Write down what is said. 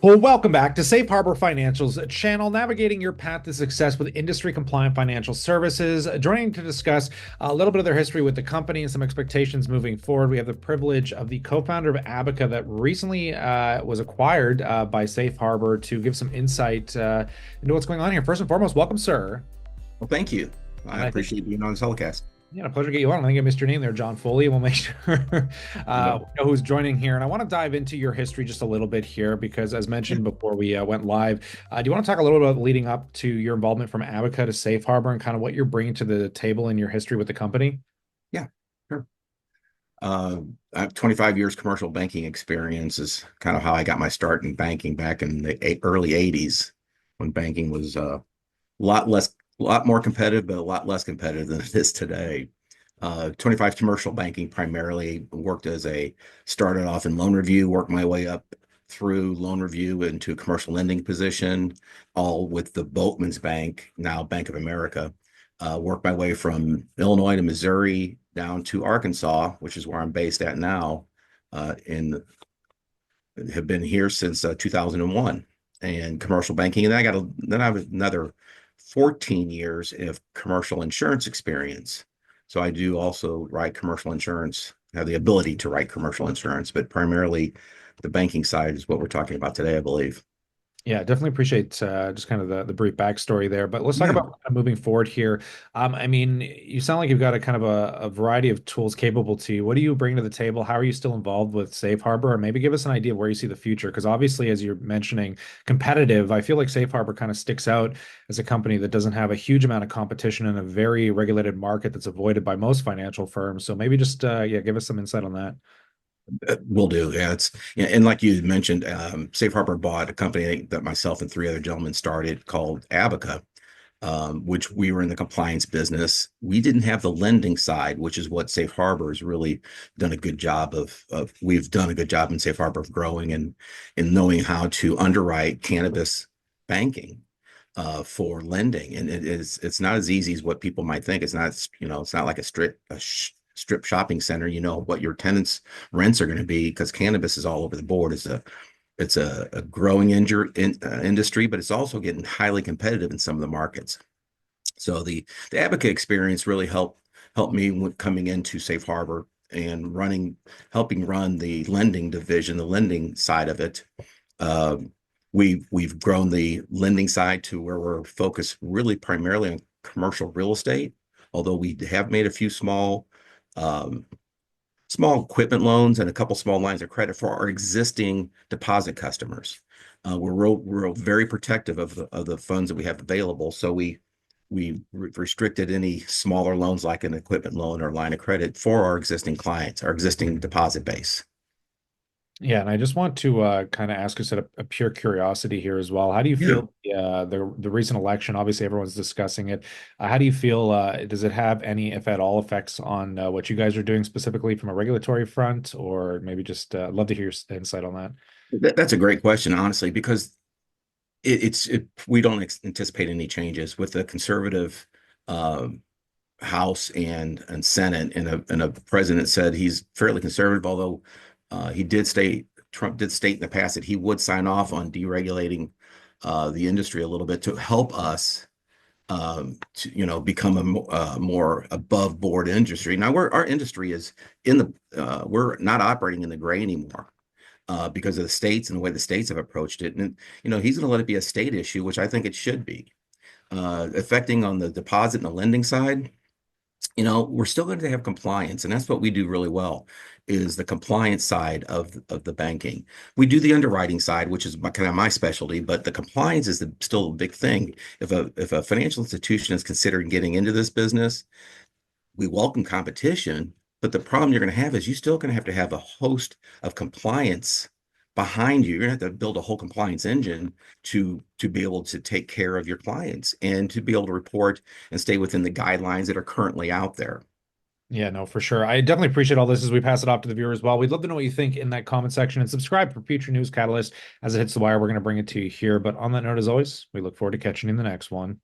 Well, welcome back to Safe Harbor Financial's channel, navigating your path to success with industry-compliant financial services. Joining to discuss a little bit of their history with the company and some expectations moving forward, we have the privilege of the co-founder of Abaca that recently was acquired by Safe Harbor to give some insight into what's going on here. First and foremost, welcome, sir. Well, thank you. I And I think appreciate being on this telecast. Yeah, a pleasure to get you on. I think I missed your name there, John Foley. We'll make sure No. we know who's joining here. And I want to dive into your history just a little bit here because, as Yeah, mentioned before we went live, do you want to talk a little bit about leading up to your involvement from Abaca to Safe Harbor and kind of what you're bringing to the table in your history with the company? yeah, sure. I have 25 years commercial banking experience is kind of how I got my start in banking back in the early 80s when banking was a lot more competitive, but a lot less competitive than it is today. 25 commercial banking primarily started off in loan review, worked my way up through loan review into a commercial lending position, all with the Boatman's Bank, now Bank of America. Worked my way from Illinois to Missouri down to Arkansas, which is where I'm based at now, and have been here since 2001 and commercial banking. And then I have another 14 years of commercial insurance experience. So I do also write commercial insurance, have the ability to write commercial insurance, but primarily the banking side is what we're talking about today, I believe. Yeah, definitely appreciate just kind of the brief backstory there. But let's talk Yeah. about kind of moving forward here. I mean, you sound like you've got a kind of a variety of tools capable to you. What do you bring to the table? How are you still involved with Safe Harbor? And maybe give us an idea of where you see the future. Because obviously, as you're mentioning, competitive, I feel like Safe Harbor kind of sticks out as a company that doesn't have a huge amount of competition in a very regulated market that's avoided by most financial firms. So maybe just yeah, give us some insight on that. Will do. Yeah, and like you mentioned, Safe Harbor bought a company that myself and three other gentlemen started called Abaca, which we were in the compliance business. We didn't have the lending side, which is what Safe Harbor has really done a good job of. We've done a good job in Safe Harbor of growing and knowing how to underwrite cannabis banking for lending. And it's not as easy as what people might think. It's not like strip shopping center. You know what your tenants' rents are going to be because cannabis is all over the board. It's a growing industry, but it's also getting highly competitive in some of the markets. So the Abaca experience really helped me coming into Safe Harbor and helping run the lending division, the lending side of it. Uh, we've grown the lending side to where we're focused really primarily on commercial real estate, although we have made a few um, small equipment loans and a couple small lines of credit for our existing deposit customers. We're very protective of the funds that we have available. So we restricted any smaller loans like an equipment loan or line of credit for our existing clients, our existing deposit base. Yeah, and I just want to kind of ask us a pure curiosity here as well. How do you Yeah. feel the recent election? Obviously, everyone's discussing it. How do you feel? Does it have any, if at all, effects on what you guys are doing specifically from a regulatory front, or maybe just love to hear your insight on that? That's a great question, honestly, because we don't anticipate any changes with the conservative um, House and Senate, and a president said he's fairly conservative, although he did state Trump did state in the past that he would sign off on deregulating the industry a little bit to help us to become a more above board industry. Now our industry is we're not operating in the gray anymore. Because of the states and the way the states have approached it. And, he's going to let it be a state issue, which I think it should be. Affecting on the deposit and the lending side, we're still going to have compliance. And that's what we do really well is the compliance side of the banking. We do the underwriting side, which is kind of my specialty, but the compliance is still a big thing. If a financial institution is considering getting into this business, we welcome competition, but the problem you're going to have is you still going to have a host of compliance behind you. You're going to have to build a whole compliance engine to be able to take care of your clients and to be able to report and stay within the guidelines that are currently out there. Yeah, no, for sure. I definitely appreciate all this as we pass it off to the viewers as well. We'd love to know what you think in that comment section and subscribe for future news catalysts as it hits the wire. We're going to bring it to you here. But on that note, as always, we look forward to catching you in the next one.